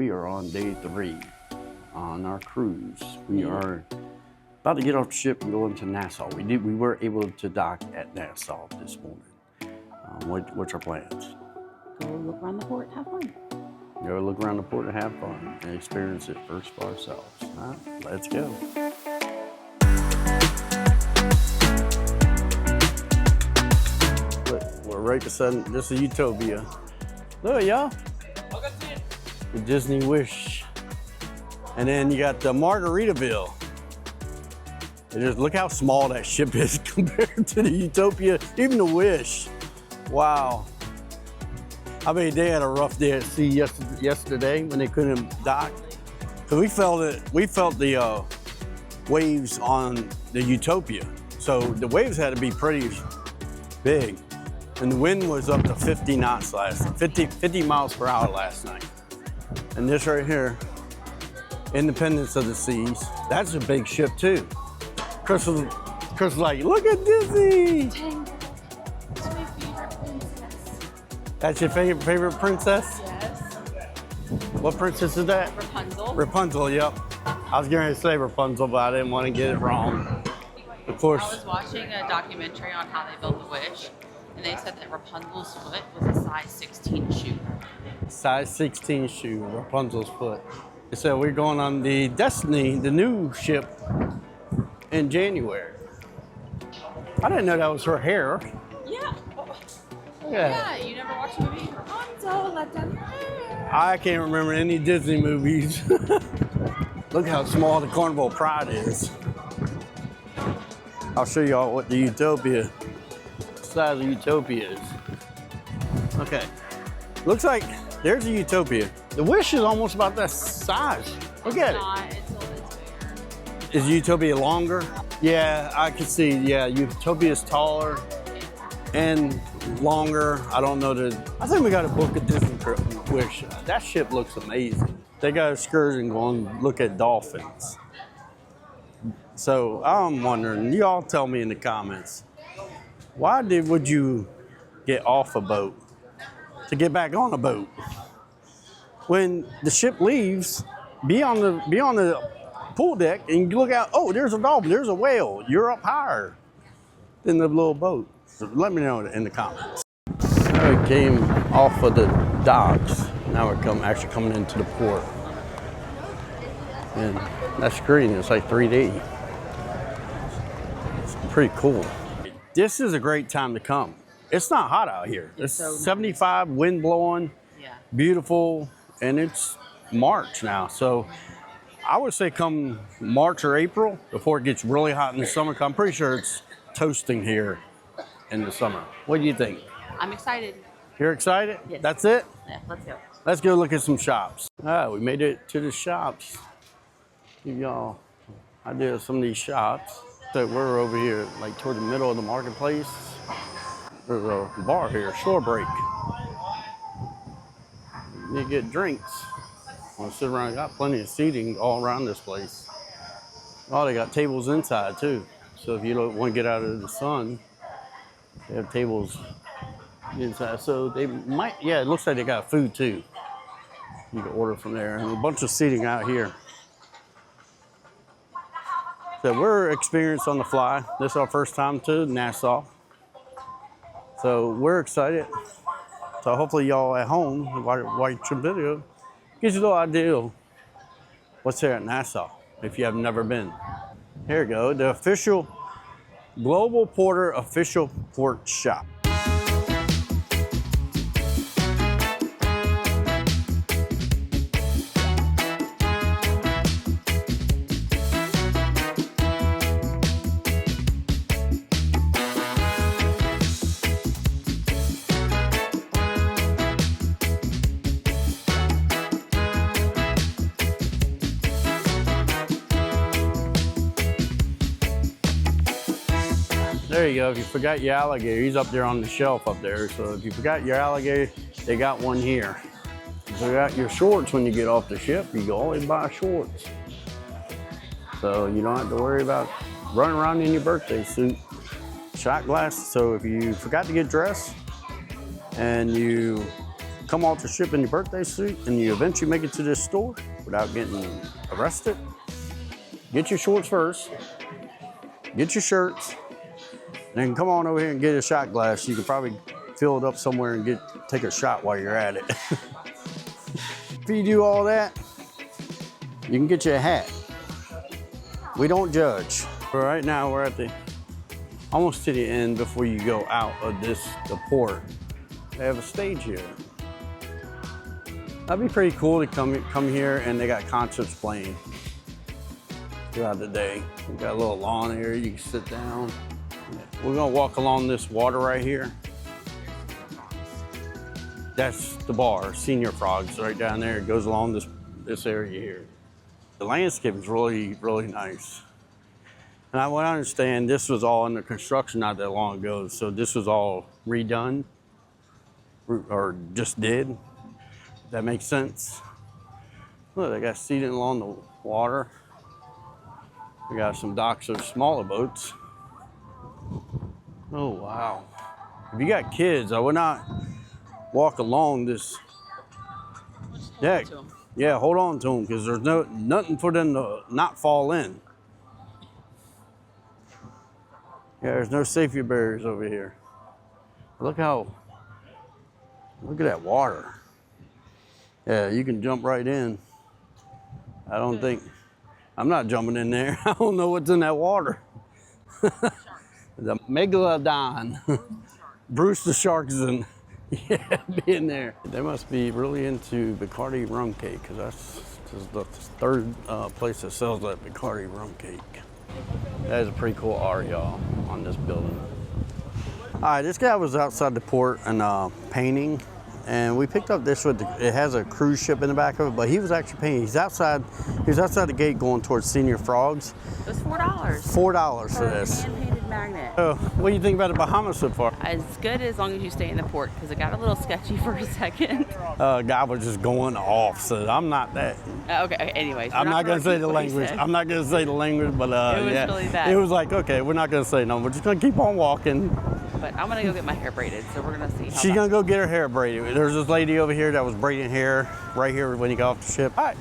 we are on day 3 on our cruise. We are about to get off the ship and go into Nassau. We were able to dock at Nassau this morning. What's our plans? Go look around the port, have fun. Go look around the port and have fun and experience it first for ourselves. All right, let's go. We're right beside, this is Utopia. Look, y'all. The Disney Wish. And then you got the Margaritaville. And just look how small that ship is compared to the Utopia, even the Wish. Wow. I mean, they had a rough day at sea yesterday when they couldn't dock. Cause we felt the waves on the Utopia. So the waves had to be pretty big. And the wind was up to 50 knots 50 miles per hour last night. And this right here, Independence of the Seas, that's a big ship too. Chris was like, look at Disney. Tangled. It's my favorite princess. That's your favorite princess? Yes. What princess is that? Rapunzel. Rapunzel, yep. I was going to say Rapunzel, but I didn't want to get it wrong. Of course. I was watching a documentary on how they built the Wish, and they said that Rapunzel's foot was a size 16 shoe. Size 16 shoe, Rapunzel's foot. So we're going on the Destiny, the new ship, in January. I didn't know that was her hair. Yeah. Yeah. You never watched the movie Rapunzel, let them hair. I can't remember any Disney movies. Look how small the Carnival Pride is. I'll show y'all what the Utopia, size of Utopia is. Okay, looks like there's a Utopia. The Wish is almost about that size. Look at it. It's bigger. Is Utopia longer? Yeah, I can see, yeah, Utopia is taller and longer. I don't know I think we gotta book a Disney Wish. That ship looks amazing. They got Excursion going look at dolphins. So I'm wondering, y'all tell me in the comments, would you get off a boat to get back on a boat? When the ship leaves, be on the pool deck and you look out, oh, there's a dolphin, there's a whale. You're up higher than the little boat. So let me know in the comments. Now we came off of the docks. Now we're actually coming into the port. And that screen is like 3D. It's pretty cool. This is a great time to come. It's not hot out here. It's so 75, wind blowing, beautiful, and it's March now. So I would say come March or April before it gets really hot in the summer. I'm pretty sure it's toasting here in the summer. What do you think? I'm excited. You're excited? Yes. That's it? Yeah, let's go. Let's go look at some shops. We made it to the shops. Give y'all an idea of some of these shops. So we're over here, like toward the middle of the marketplace. There's a bar here, Shore Break. You need to get drinks. Want to sit around? Got plenty of seating all around this place. Oh, they got tables inside too. So if you don't want to get out of the sun, they have tables inside. So they might, yeah, it looks like they got food too. You can order from there. And a bunch of seating out here. So we're experienced on the fly. This is our first time to Nassau. So we're excited. So hopefully y'all at home, watch your video, gives you a little idea of what's here at Nassau, if you have never been. Here we go, the official Global Porter official port shop. There you go, if you forgot your alligator, he's up there on the shelf up there. So if you forgot your alligator, they got one here. If you forgot your shorts when you get off the ship, you can always buy shorts. So you don't have to worry about running around in your birthday suit. Shot glass, so if you forgot to get dressed and you come off the ship in your birthday suit and you eventually make it to this store without getting arrested, get your shorts first, get your shirts, and then come on over here and get a shot glass. You could probably fill it up somewhere and take a shot while you're at it. If you do all that, you can get you a hat. We don't judge. But right now we're at almost to the end before you go out of the port. They have a stage here. That'd be pretty cool to come here, and they got concerts playing throughout the day. We got a little lawn area, you can sit down. We're gonna walk along this water right here. That's the bar, Senior Frogs, right down there. It goes along this area here. The landscape is really, really nice. And what I understand, this was all under construction not that long ago, so this was all redone, or just did. That makes sense. Look, they got seating along the water. We got some docks of smaller boats. Oh, wow. If you got kids, I would not walk along this deck. Yeah, hold on to them, because there's nothing for them to not fall in. Yeah, there's no safety barriers over here. Look at that water. Yeah, you can jump right in. I'm not jumping in there. I don't know what's in that water. The megalodon. Bruce the shark is in. Yeah, be in there. They must be really into Bacardi rum cake, because that's the third place that sells that Bacardi rum cake. That is a pretty cool art, y'all, on this building. All right, this guy was outside the port and painting, and we picked up this with it has a cruise ship in the back of it, but he was actually painting. He was outside the gate going towards Senior Frogs. It was $4. $4 for this. Hand-painted magnet. What do you think about the Bahamas so far? As good as long as you stay in the port, because it got a little sketchy for a second. Guy was just going off, so I'm not that. Okay, anyways. I'm not gonna say the language. I'm not gonna say the language, but it was yeah, really bad. It was like, okay, we're not gonna say no. We're just gonna keep on walking. But I'm gonna go get my hair braided, so we're gonna see. She's gonna go get her hair braided. There's this lady over here that was braiding hair right here when you got off the ship. All right.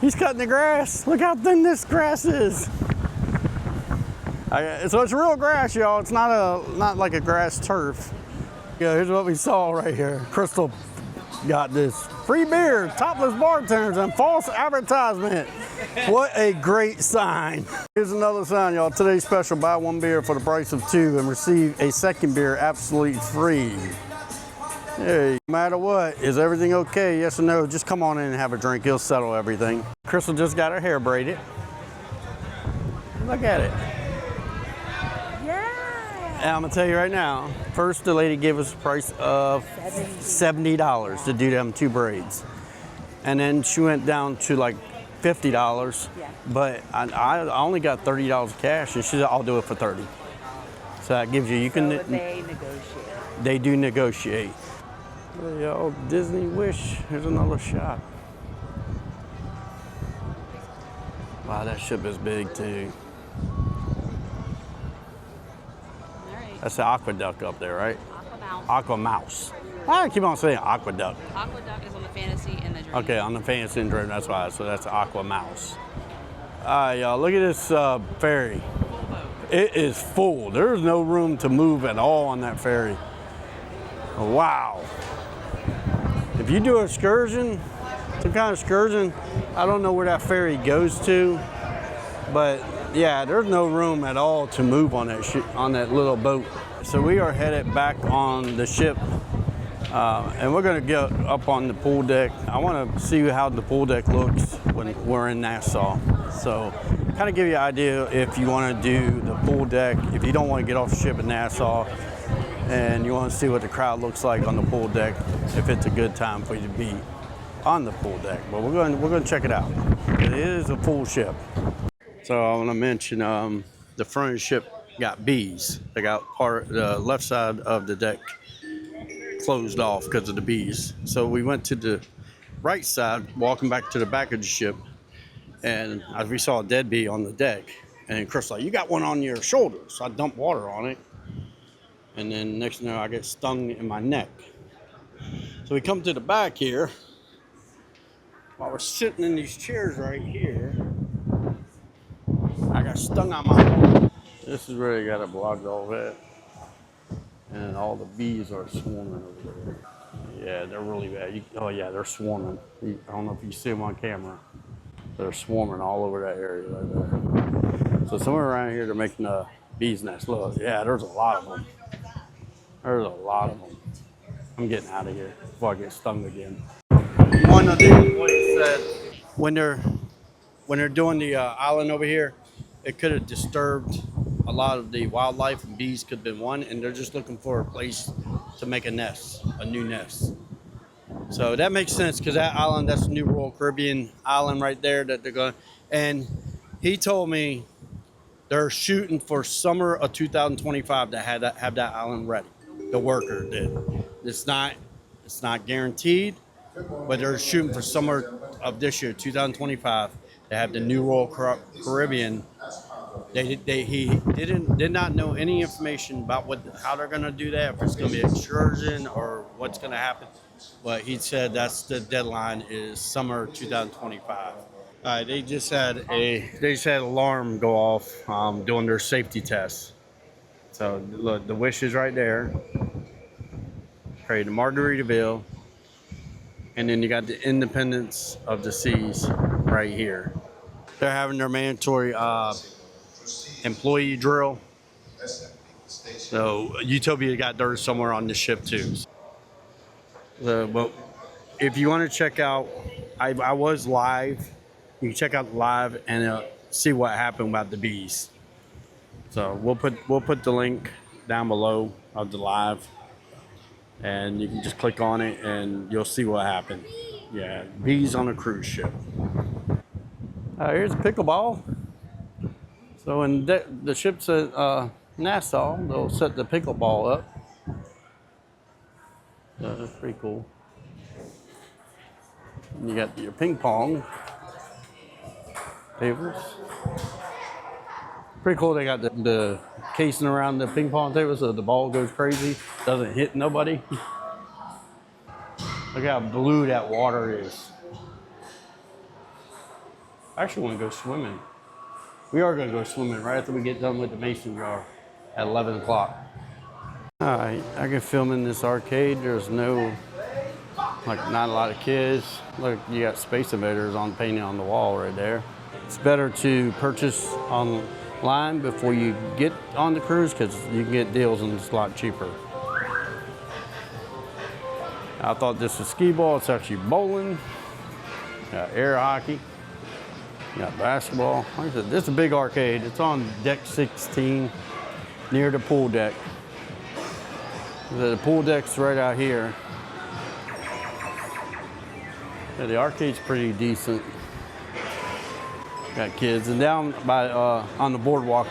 He's cutting the grass. Look how thin this grass is. So it's real grass, y'all. It's not like a grass turf. Yeah, here's what we saw right here. Crystal got this free beer, topless bartenders, and false advertisement. What a great sign. Here's another sign, y'all. Today's special, buy one beer for the price of two and receive a second beer absolutely free. Hey, no matter what, is everything okay? Yes or no? Just come on in and have a drink. He'll settle everything. Crystal just got her hair braided. Look at it. Yeah. And I'm gonna tell you right now, first the lady gave us a price of $70 to do them two braids. And then she went down to like $50, yeah. But I only got $30 cash, and she said, I'll do it for $30. So that gives you, So they negotiate. They do negotiate. Yo, Disney Wish, here's another shot. Wow, that ship is big too. All right. That's the aqueduct up there, right? Aquamouse. Aquamouse. Why do I keep on saying aqueduct? Aqueduct is on the Fantasy and the Dream. Okay, on the Fantasy and Dream, that's why. So that's Aquamouse. All right, y'all, look at this ferry. It is full. There's no room to move at all on that ferry. Wow. If you do an excursion, some kind of excursion, I don't know where that ferry goes to, but yeah, there's no room at all to move on that little boat. So we are headed back on the ship, and we're gonna get up on the pool deck. I wanna see how the pool deck looks when we're in Nassau. So kind of give you an idea if you wanna do the pool deck, if you don't wanna get off the ship in Nassau, and you want to see what the crowd looks like on the pool deck, if it's a good time for you to be on the pool deck. But we're going to check it out. It is a full ship. So I want to mention the front of the ship got bees. They got the left side of the deck closed off because of the bees. So we went to the right side, walking back to the back of the ship, and we saw a dead bee on the deck. And Chris was like, "You got one on your shoulder." So I dumped water on it. And then next thing you know, I get stung in my neck. So we come to the back here. While we're sitting in these chairs right here, I got stung on my arm. This is where they got it blocked off at. And all the bees are swarming over there. Yeah, they're really bad. Oh yeah, they're swarming. I don't know if you see them on camera. They're swarming all over that area right there. So somewhere around here they're making a bee's nest. Look, yeah, there's a lot of them. There's a lot of them. I'm getting out of here before I get stung again. One of the employees said when they're doing the island over here, it could have disturbed a lot of the wildlife, and bees could have been one, and they're just looking for a place to make a nest, a new nest. So that makes sense because that island, that's a new Royal Caribbean island right there that they're going. And he told me they're shooting for summer of 2025 to have that island ready. The worker did. It's not guaranteed, but they're shooting for summer of this year, 2025, to have the new Royal Caribbean. He did not know any information about how they're going to do that, if it's going to be Excursion or what's going to happen. But he said that's the deadline is summer 2025. They just had alarm go off doing their safety tests. So look, the Wish is right there. Okay, the Margaritaville, and then you got the Independence of the Seas right here. They're having their mandatory employee drill. So Utopia got theirs somewhere on the ship too. But if you want to check out, I was live. You can check out live and see what happened about the bees. So we'll put the link down below of the live, and you can just click on it and you'll see what happened. Yeah, bees on a cruise ship. Here's pickleball. So when the ship's at Nassau, they'll set the pickleball up. That's pretty cool. And you got your ping pong tables. Pretty cool. They got the casing around the ping pong table so the ball goes crazy, doesn't hit nobody. Look how blue that water is. I actually want to go swimming. We are going to go swimming right after we get done with the mason jar at 11 o'clock. All right, I can film in this arcade. There's not a lot of kids. Look, you got Space Invaders painted on the wall right there. It's better to purchase online before you get on the cruise because you can get deals and it's a lot cheaper. I thought this was skee ball. It's actually bowling. Got air hockey. Got basketball. Like I said, this is a big arcade. It's on deck 16 near the pool deck. The pool deck's right out here. Yeah, the arcade's pretty decent. Got kids. And down by on the boardwalk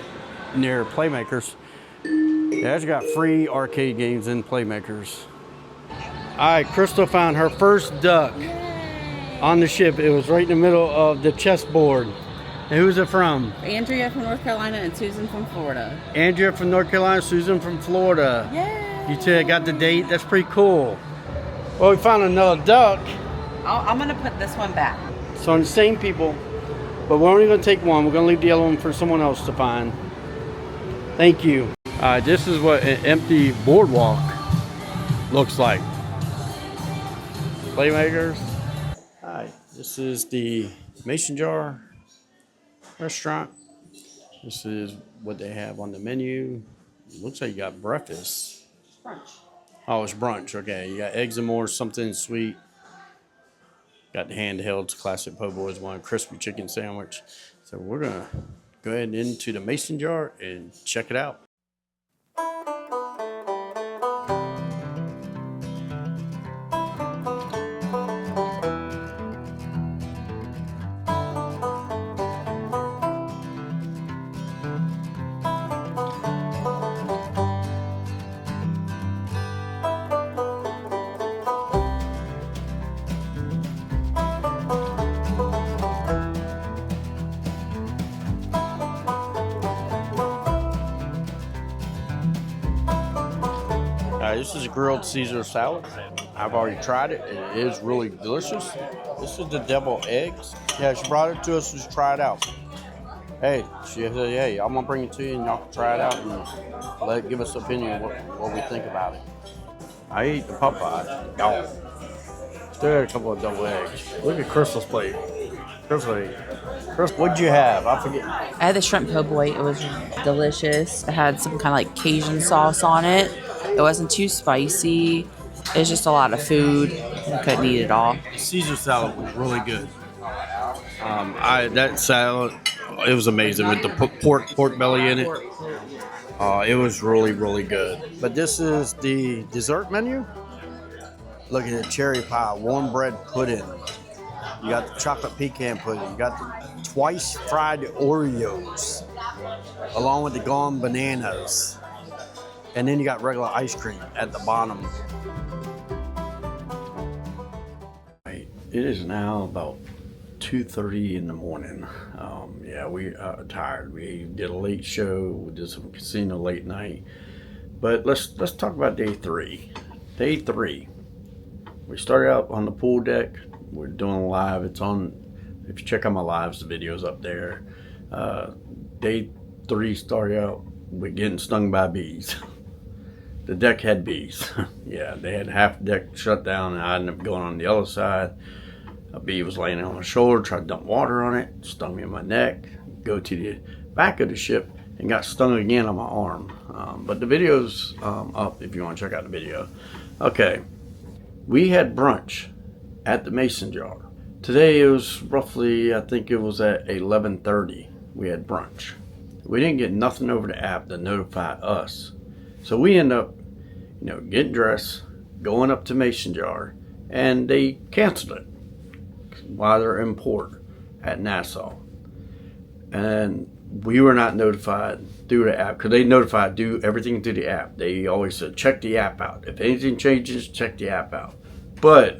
near Playmakers, they actually got free arcade games in Playmakers. All right, Crystal found her first duck. Yay. On the ship. It was right in the middle of the chessboard. And who's it from? Andrea from North Carolina and Susan from Florida. Andrea from North Carolina, Susan from Florida. Yay! You two got the date. That's pretty cool. Well, we found another duck. I'm going to put this one back. So on the same people, but we're only going to take one. We're going to leave the other one for someone else to find. Thank you. This is what an empty boardwalk looks like. Playmakers. All right, this is the Mason Jar restaurant. This is what they have on the menu. It looks like you got breakfast. Brunch. Oh, it's brunch. Okay, you got eggs and more, something sweet. Got the handhelds, classic po' boys one, crispy chicken sandwich. So we're gonna go ahead into the Mason Jar and check it out. This is a grilled Caesar salad. I've already tried it. It is really delicious. This is the deviled eggs. Yeah, she brought it to us to try it out. Hey, she said, hey, I'm gonna bring it to you and y'all can try it out and give us an opinion what we think about it. I ate the Popeye. Y'all. Still had a couple of double eggs. Look at Crystal's plate. Crystal, what'd you have? I forget. I had the shrimp po' boy. It was delicious. It had some kind of like Cajun sauce on it. It wasn't too spicy. It was just a lot of food. I couldn't eat it all. Caesar salad was really good. That salad, it was amazing with the pork belly in it. It was really, really good. But this is the dessert menu. Look at the cherry pie, warm bread pudding. You got the chocolate pecan pudding. You got the twice fried Oreos, along with the gone bananas. And then you got regular ice cream at the bottom. Right. It is now about 2:30 in the morning. Yeah, we are tired. We did a late show. We did some casino late night. But let's talk about day 3. Day 3. We started out on the pool deck. We're doing live. It's on. If you check out my lives, the video's up there. Day 3 started out with getting stung by bees. The deck had bees. Yeah, they had half the deck shut down, and I ended up going on the other side. A bee was laying on my shoulder, tried to dump water on it, stung me in my neck. Go to the back of the ship and got stung again on my arm. But the video's up if you want to check out the video. Okay, we had brunch at the Mason Jar. Today it was roughly, I think it was at 11:30. We had brunch. We didn't get nothing over the app to notify us. So we end up, getting dressed, going up to Mason Jar, and they canceled it while they're in port at Nassau. And we were not notified through the app, because they notified, do everything through the app. They always said, check the app out. If anything changes, check the app out. But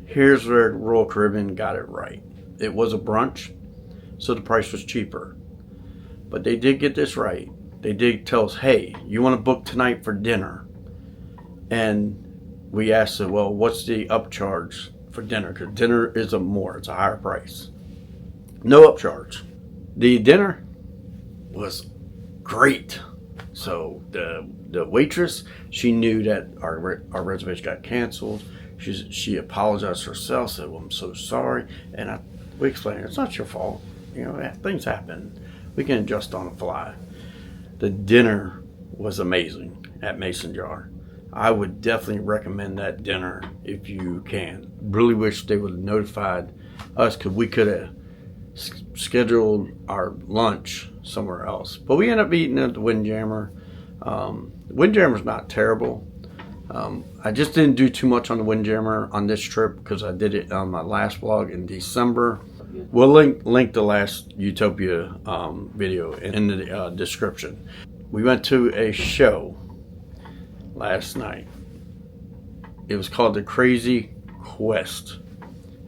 here's where Royal Caribbean got it right. It was a brunch, so the price was cheaper. But they did get this right. They did tell us, hey, you want to book tonight for dinner? And we asked them, well, what's the upcharge for dinner? Because dinner is it's a higher price. No upcharge. The dinner was great. So the waitress, she knew that our reservation got canceled. She apologized herself, said, well, I'm so sorry. And we explained, it's not your fault. Things happen. We can adjust on the fly. The dinner was amazing at Mason Jar. I would definitely recommend that dinner if you can. Really wish they would have notified us, because we could have scheduled our lunch somewhere else. But we ended up eating at the Windjammer. Windjammer's not terrible. I just didn't do too much on the Windjammer on this trip, because I did it on my last vlog in December. We'll link the last Utopia video in the description. We went to a show last night. It was called The Crazy Quest.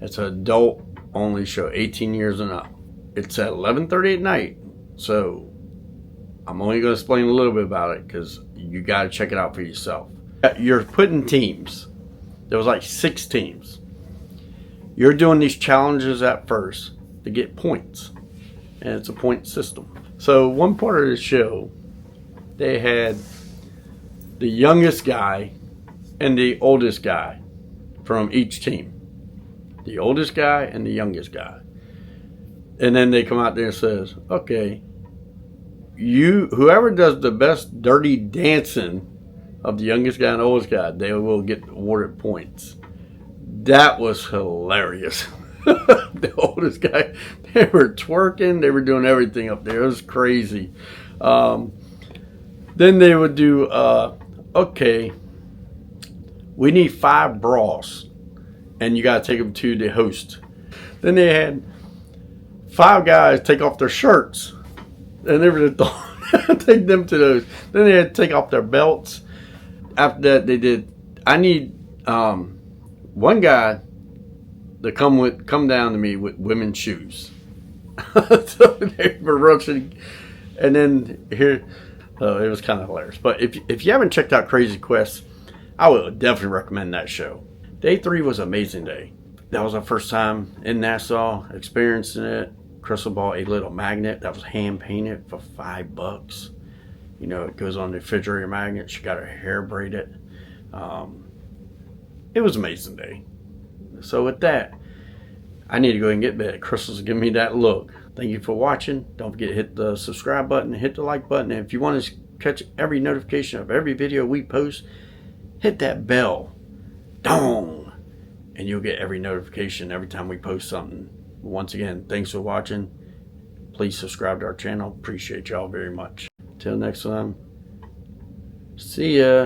It's an adult only show, 18 years and up. It's at 11:30 at night, so I'm only going to explain a little bit about it, because you got to check it out for yourself. You're putting teams. There was like 6 teams. You're doing these challenges at first to get points, and it's a point system. So one part of the show, they had the youngest guy and the oldest guy from each team. The oldest guy and the youngest guy. And then they come out there and says, okay, whoever does the best dirty dancing of the youngest guy and oldest guy, they will get awarded points. That was hilarious. The oldest guy, they were twerking, they were doing everything up there. It was crazy. Then they would do, okay, we need 5 bras, and you got to take them to the host. Then they had 5 guys take off their shirts, and they were take them to those. Then they had to take off their belts. After that, they did, I need one guy to come down to me with women's shoes. So they were rushing, and then here, it was kind of hilarious. But if you haven't checked out Crazy Quest, I would definitely recommend that show. Day 3 was an amazing day. That was our first time in Nassau, experiencing it. Crystal bought a little magnet that was hand painted for $5. You know, it goes on the refrigerator magnet. She got her hair braided. It was an amazing day. So with that, I need to go and get bed. Crystal's giving me that look. Thank you for watching. Don't forget to hit the subscribe button, hit the like button. And if you want to catch every notification of every video we post, hit that bell. Dong! And you'll get every notification every time we post something. Once again, thanks for watching. Please subscribe to our channel. Appreciate y'all very much. Till next time. See ya.